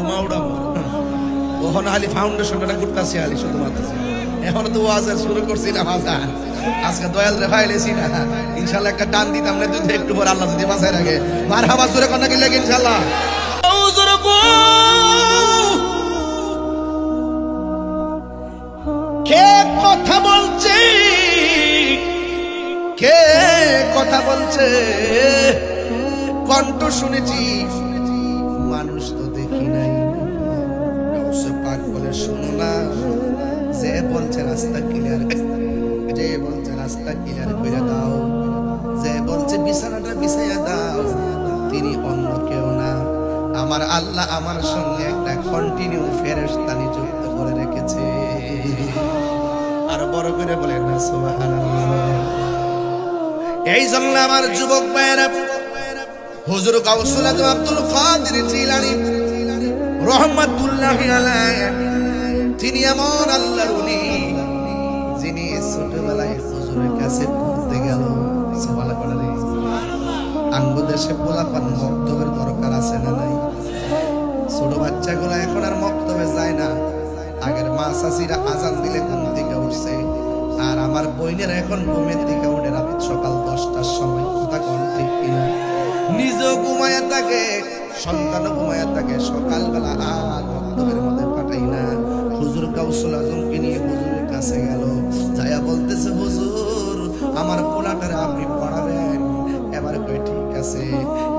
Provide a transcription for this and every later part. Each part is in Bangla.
ধুমা উড়াবো ওখানে খালি ফাউন্ডেশনটা করতেছি খালি শুধুমাত্র এখন তো ওয়াজ শুরু করছি না বাজার আজকে দয়াল রে ফাইলেছি না ইনশাআল্লাহ একটা টান দিতাম না দুধ একটু পর আল্লাহ যদি বাঁচায় রাখে মারহাবা জোরে কোন কি লাগে ইনশাআল্লাহ কে কথা বলছে কে কথা বলছে কণ্ঠ শুনেছি মানুষ তো দেখি নাই পাক বলে শুনো না যে বলছে রাস্তা ক্লিয়ার যে বলছে রাস্তা ক্লিয়ার করে দাও যে বলছে বিছানাটা বিছাইয়া দাও তিনি অন্য কেউ না আমার আল্লাহ আমার সঙ্গে একটা কন্টিনিউ ফেরেশতা নিযুক্ত করে রেখেছে আর বড় করে বলেন না সুবহানাল্লাহ এই জন্য আমার যুবক ভাইরা হুজুর গাউসুল আজম আব্দুল কাদের জিলানী রহমাতুল্লাহি আলাইহি তিনি এমন আল্লাহর ওলি যিনি ছোটবেলায় হুজুরের কাছে পড়তে গেল সুবহানাল্লাহ আঙ্গু দেশে পোলাপান মক্তবের দরকার আছে না নাই ছোট বাচ্চাগুলো এখন আর মক্তবে যায় না আগের মা চাচিরা আজান দিলে ঘুম থেকে উঠছে আর আমার বইনের এখন ঘুমের থেকে উঠে রাত সকাল 10টার সময় কথা কোন ঠিক কিনা নিজেও ঘুমায়া থাকে সন্তানও ঘুমায়া থাকে সকালবেলা আর মক্তবের মধ্যে পাঠাই না হুজুর গাউসুল আজমকে নিয়ে হুজুরের কাছে গেল যায়া বলতেছে হুজুর আমার পোলাটারে আপনি পড়াবেন এবার কই ঠিক আছে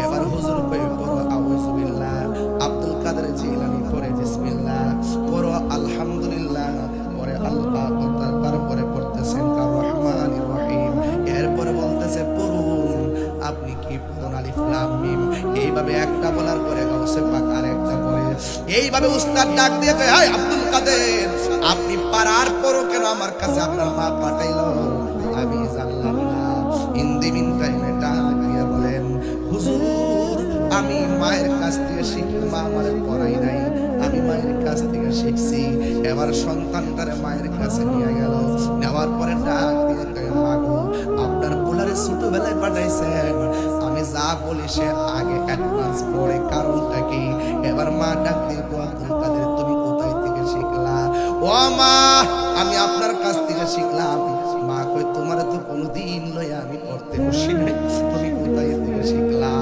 এবার হুজুর কই পড়ো আউযু বিল্লাহ আব্দুল কাদের জিলানী পড়ে বিসমিল্লাহ পড়ো আলহামদুলিল্লাহ পরে আল্লাহ তারপরে পড়তেছেন আর রহমানির রহিম এরপরে বলতেছে পড়ুন আপনি কি পড়ুন আলিফ লাম মিম এইভাবে একটা বলার পরে গাউসে পাক আরেকটা পড়ে এইভাবে উস্তাদ ডাক দিয়ে কয় হাই আব্দুল কাদের আপনি পারার পরও কেন আমার কাছে আপনার মা পাঠাইলো আমি জানলাম না হিন্দি মিন টাইমে ডাক দিয়ে বলেন হুজুর আমি মায়ের কাছ থেকে শিখি মা আমারে পড়াই নাই আমি মায়ের কাছ থেকে শিখছি এবার সন্তানটারে মায়ের কাছে নিয়ে গেল নেওয়ার পরে ডাক দিয়ে কয় মা গো আপনার পোলারে ছোটবেলায় পাঠাইছেন আমি যা বলি সে আগে অ্যাডভান্স পড়ে কারণটা কি এবার মা ডাক দিয়ে আব্দুল কাদের তুমি কোথায় থেকে শিখলা ও মা আমি আপনার কাছ থেকে শিখলাম মা কই তোমারে তো কোনোদিন লইয়া আমি পড়তে বসি নাই তুমি কোথায় থেকে শিখলা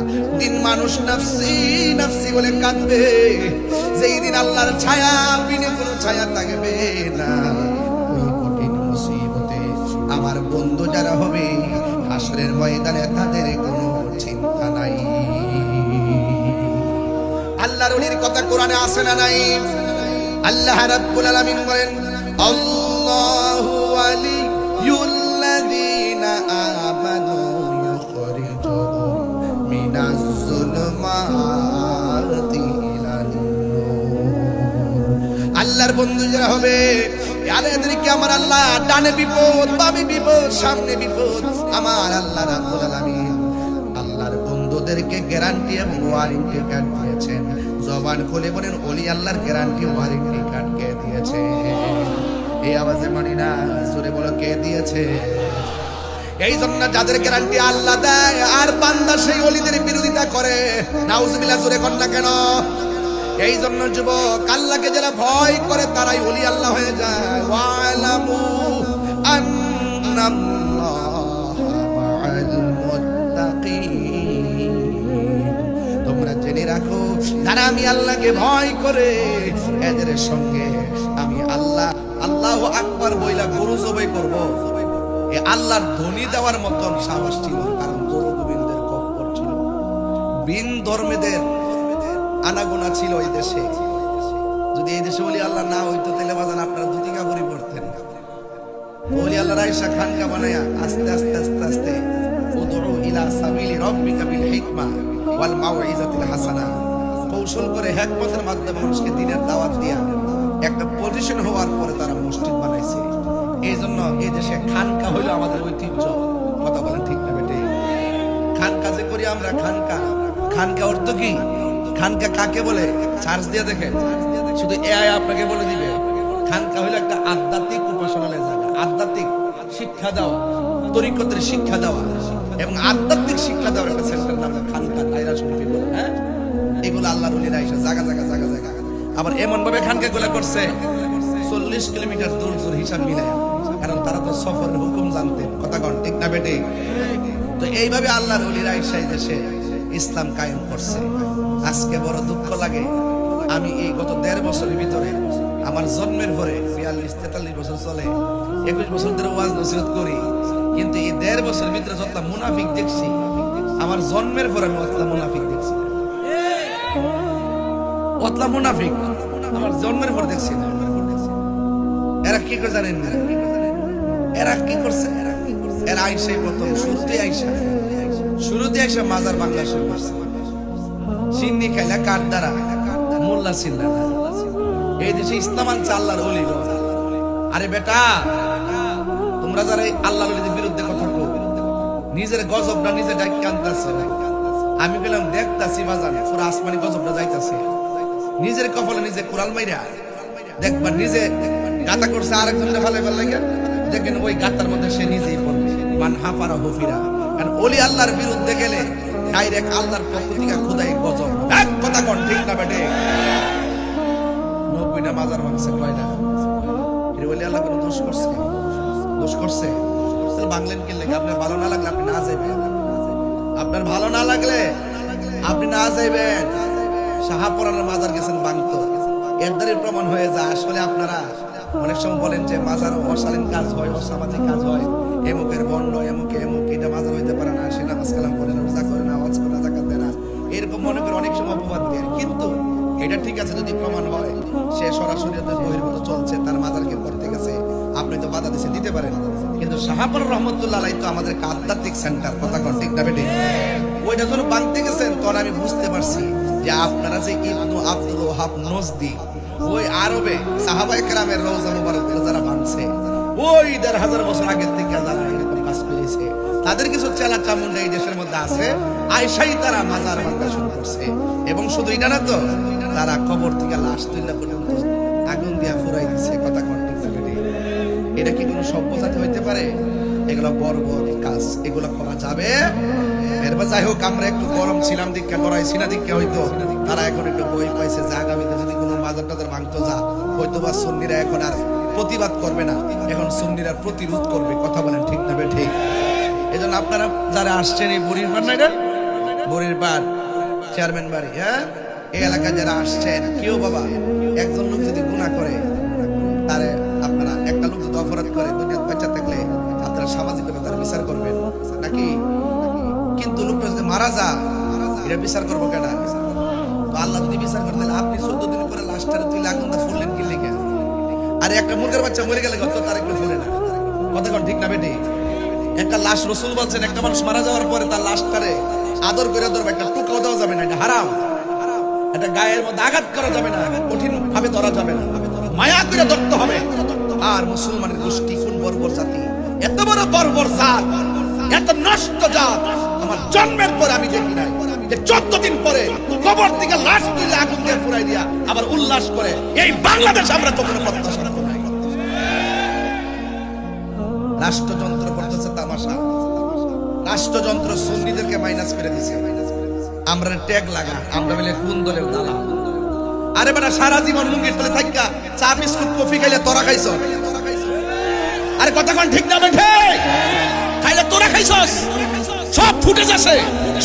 দিন মানুষ নফসি নফসি বলে কাঁদবে যেই দিন আল্লাহর ছায়া বিনে কোনো ছায়া থাকবে না ওই কঠিন মুসিবতে আমার বন্ধু যারা হবে হাসরের ময়দানে তাদের কোনো চিন্তা নাই আল্লাহর ওলির কথা কোরআনে আছে না নাই আল্লাহ রাব্বুল আলামিন বলেন আল্লাহু ওয়ালিয়ুল্লাযীনা আমানু ইউখরিজুহুম মিনাজ যুলুমাতি ইলান নূর আল্লাহর বন্ধু যারা হবে এদেরকে আমার আল্লাহ ডানে বিপদ বামে বিপদ সামনে বিপদ আমার আল্লাহ রাব্বুল আলামিন আল্লাহর বন্ধুদেরকে গ্যারান্টি এবং ওয়ারেন্টি কার্ড দিয়েছেন জবান খুলে বলেন ওলি আল্লাহর গ্যারান্টি ওয়ারেন্টি কার্ড কে দিয়েছে এই আওয়াজে মানি না জোরে বলো কে দিয়েছে এই জন্য যাদের গ্যারান্টি আল্লাহ দেয় আর বান্দা সেই ওলিদের বিরোধিতা করে নাউজুবিল্লাহ জোরে কর না কেন এই জন্য যুবক আল্লাহকে যারা ভয় করে তারাই ওলি আল্লাহ হয়ে যায় ওয়ালামু আন্নাল্লাহা মাআল মুত্তাকিন তোমরা জেনে রাখো যারা আমি আল্লাহকে ভয় করে এদের সঙ্গে আমি আল্লাহ আল্লাহু আকবার বইলা গরু জবাই করব এ আল্লাহর ধ্বনি দেওয়ার মতন সাহস ছিল কারণ গরু গোবিন্দের কব্বর ছিল বিন ধর্মেদের আনাগোনা ছিল এই দেশে যদি এই দেশে ওলি আল্লাহ না হইতো তাহলে বাজান আপনারা ধুতি কাপড়ই পরতেন ওলি আল্লাহর আয়েশা খানকা বানায়া আস্তে আস্তে আস্তে আস্তে উদউ ইলা সাবিলি রাব্বিকা বিল হিকমা ওয়াল মাউইজাতিল হাসানা কৌশল করে হিকমতের মাধ্যমে মানুষকে দ্বীনের দাওয়াত দিয়া একটা পজিশন হওয়ার পরে তারা মসজিদ বানাইছে এই জন্য এই দেশে খানকা হইলো আমাদের ঐতিহ্য কথা বলেন ঠিক না বেটে খানকা যে করি আমরা খানকা খানকা অর্থ কি খানকা কাকে বলে চার্জ দিয়ে দেখেন শুধু এআই আপনাকে বলে দিবে খানকা হইলো একটা আধ্যাত্মিক উপাসনালয় জায়গা আধ্যাত্মিক শিক্ষা দেওয়া তরিকতের শিক্ষা দেওয়া এবং আধ্যাত্মিক শিক্ষা দেওয়ার একটা সেন্টার নাম খানকা দায়রা শরীফ হ্যাঁ এগুলো আল্লাহর ওলিরা এসে জায়গা জায়গা জায়গা জায়গা আবার এমন ভাবে খানকাগুলা করছে 40 কিলোমিটার দূর দূর হিসাব মিলায়, কারণ তারা তো সফরের হুকুম জানতেন। কথা কন ঠিক না বেটে? তো এইভাবে আল্লাহর ওলিরা এই দেশে ইসলাম কায়েম করছে। আজকে বড় দুঃখ লাগে, আমি এই গত 1.5 বছরের ভিতরে, আমার জন্মের পরে 42-43 বছর চলে, 21 বছর ধরে ওয়াজ নসিহত করি, কিন্তু এই 1.5 বছরের ভিতরে যত মুনাফিক দেখছি, আমার জন্মের পরে আমি অতলা মুনাফিক দেখছি। অতলা মুনাফিক আমার জন্মের পর দেখছি না। এরা কি করে জানেন না? এরা কি করছে? এরা আইসা প্রথম শুরুতে আইসা মাজার বাংলা শুরু করছে। চিন্নি খাইলা কাঠ দ্বারা, মোল্লা চিল্লা না। এই দেশে ইসলাম আনছে আল্লাহর ওলিগণ। আরে বেটা, তোমরা যারা আল্লাহর ওলিদের বিরুদ্ধে কথা কও, নিজের গজবটা নিজে ডাইকে আনতাছে। আমি বললাম দেখতাছি বাজান, পুরো আসমানি গজবটা যাইতাছে। নিজের কপালে নিজে কুড়াল মাইরা দেখবা, নিজে গাতা করছে আরেকজনের ফালে ফেলে লাগে, দেখেন ওই গাতার মধ্যে সে নিজেই পড়বে। মান হাফারা হুফিরা। কারণ ওলি আল্লাহর বিরুদ্ধে গেলে ডাইরেক্ট আল্লাহর পক্ষ থেকে খোদাই গজব। এক কথা কোন ঠিক না বেটে? 90টা মাজার ভাঙছে কয়টা? এর ওলি আল্লাহ কোনো দোষ করছে? দোষ করছে? তাহলে বাংলেন কি লেগে? আপনার ভালো না লাগলে আপনি না যাইবেন। আপনার ভালো না লাগলে আপনি না যাইবেন। শাহপুরানের মাজার গেছেন বাংতো, এর দ্বারা প্রমাণ হয়ে যায় আসলে আপনারা অনেক সময় বলেন যে মাজার অশালীন কাজ হয়, অসামাজিক কাজ হয়, এমুকের বন্ড, এমুকে এটা মাজার হইতে পারে না, সে নামাজ কালাম করে না, রোজা করে না, ওয়াজ করে না, যাকাত দেয় না, এরকম মনে করে অনেক সময় অপবাদ দেয়। কিন্তু এটা ঠিক আছে যদি প্রমাণ হয় সে সরাসরি বহির্ভূত চলছে, তার মাজারকে করতে গেছে, আপনি তো বাধা দিতে পারেন। কিন্তু শাহপুর রহমতুল্লাহ আলাইহি তো আমাদের আধ্যাত্মিক সেন্টার। কথা কন ঠিক না বেটি? ওইটা যখন বাঁধতে গেছেন তখন আমি বুঝতে পারছি যে আপনারা যে ইবনু আব্দুল ওয়াহাব নজদি, ওই আরবে সাহাবায়ে কেরামের রওজা মুবারক যারা ভাঙছে, ওই 1,500 বছর আগের থেকে যারা এরকম কাজ করেছে, তাদের কিছু চেলা চামুন্ডা এই দেশের মধ্যে আছে, আইসাই তারা মাজার ভাঙা শুরু করছে। এবং শুধু এটা না তো, তারা কবর থেকে লাশ তুলে পর্যন্ত আগুন দিয়া ফুরাই দিচ্ছে। কথা কন ঠিক না বেটি? এটা কি কোনো সভ্যতাতে হইতে পারে? এগুলো বর্বর কাজ, এগুলো করা যাবে? এরপর যাই হোক, আমরা একটু গরম ছিলাম দীক্ষা করাইছি না, দীক্ষা হইতো তারা এখন একটু বই পাইছে যে আগামীতে যদি কোনো মাজার টাজার ভাঙতো যা হয়তো বা সুন্নিরা এখন আর প্রতিবাদ করবে না, এখন সুন্নিরা প্রতিরোধ করবে। কথা বলেন ঠিক না ঠিক? এই জন্য আপনারা যারা আসছেন এই বুড়ির পাড়, না এটা বুড়ির পাড় চেয়ারম্যান বাড়ি, হ্যাঁ, এই এলাকায় যারা আসছেন, কেউ বাবা একজন লোক যদি গুনাহ করে, তারে আপনারা একটা লোক যদি অপরাধ করে, দুনিয়া বাচ্চা থাকলে আপনারা সামাজিকভাবে তার বিচার করবেন নাকি? কিন্তু লোকটা যদি মারা যা, এটা বিচার করবো কেনা? তো আল্লাহ যদি বিচার করতে, আপনি 14 দিন পরে লাশটারে তুলে আগুনটা ফুললেন কি লেগে? আরে একটা মুরগের বাচ্চা মরে গেলে গত তার একটু ফুলে না। কথা কন ঠিক না বেটি? একটা লাশ, রসুল বলছেন একটা মানুষ মারা যাওয়ার পরে তার লাশটারে আদর করে ধরবে, একটা টুকরাও দেওয়া যাবে না, এটা হারাম। একটা গায়ের মধ্যে আঘাত করা যাবে না, কঠিন ভাবে ধরা যাবে না, মায়া করে ধরতে হবে। আর মুসলমানের গোষ্ঠী কোন বর্বর জাতি, এত বড় বর্বর জাত, এত নষ্ট জাত আমার জন্মের পর আমি দেখি নাই। যে 14 দিন পরে কবর থেকে লাশ তুলে আগুন দিয়ে পুরাই দিয়া আবার উল্লাস করে, এই বাংলাদেশ আমরা কখনো প্রত্যাশা করি নাই। রাষ্ট্রযন্ত্র করতেছে তামাশা, রাষ্ট্রযন্ত্র সুন্নিদেরকে মাইনাস করে দিছে। আমরা ট্যাগ লাগা, আমরা বলে কোন দলের দালাল। আরে বেটা, সারা জীবন লুঙ্গির তলে থাইকা চা বিস্কুট কফি খাইলে তোরা খাইছ? আরে কথা কোন ঠিক না বেঠে? খাইলে তোরা খাইছস? সব ফুটেজ আছে,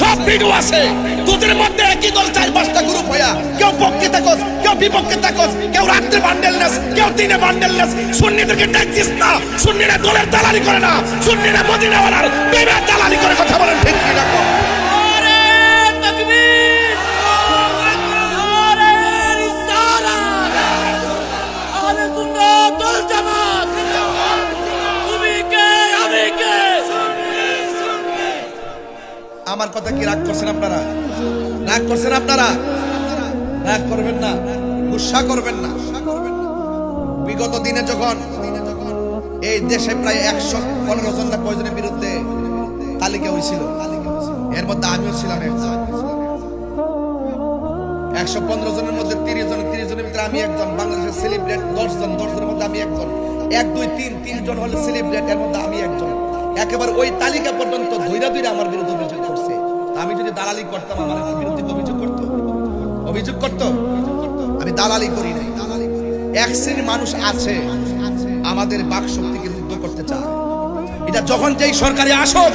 সব ভিডিও আছে। তোদের মধ্যে একই দল 4-5টা গ্রুপ হইয়া, কেউ পক্ষে থাকস, কেউ বিপক্ষে থাকস, কেউ রাত্রে বান্ডেলনেস, কেউ দিনে বান্ডেলনেস। সুন্নিদেরকে ডাকছিস না, সুন্নিরা দলের দালালি করে না, সুন্নিরা মদিনাওয়ালার প্রেমের দালালি করে। কথা বলেন ঠিক কি না? আরে তাকবীর, আরে রিসালাত, আরে সুন্নাত ওয়াল জামাত। তুমি কে, আমি কে? আমার কথা কি রাগ করছেন আপনারা? রাগ করছেন আপনারা? রাগ করবেন না, গুসা করবেন না। বিগত দিনে যখন এই দেশে প্রায় 115 জন না কয়জনের বিরুদ্ধে তালিকা হয়েছিল, এর মধ্যে আমিও ছিলাম একজন। 115 জনের মধ্যে 30 জনের ভিতরে আমি একজন। বাংলাদেশের সেলিব্রেট 10 জনের মধ্যে আমি একজন। 1, 2, 3 জন হলে সেলিব্রেট, এর মধ্যে আমি একজন। একেবারে ওই তালিকা পর্যন্ত ধৈরা আমার বিরুদ্ধে অভিযোগ করছে। আমি যদি দালালি করতাম, আমার বিরুদ্ধে অভিযোগ করতো? আমি দালালি করি নাই। এক শ্রেণীর মানুষ আছে আমাদের বাক শক্তিকে রুদ্ধ করতে চায়। এটা যখন যেই সরকারে আসুক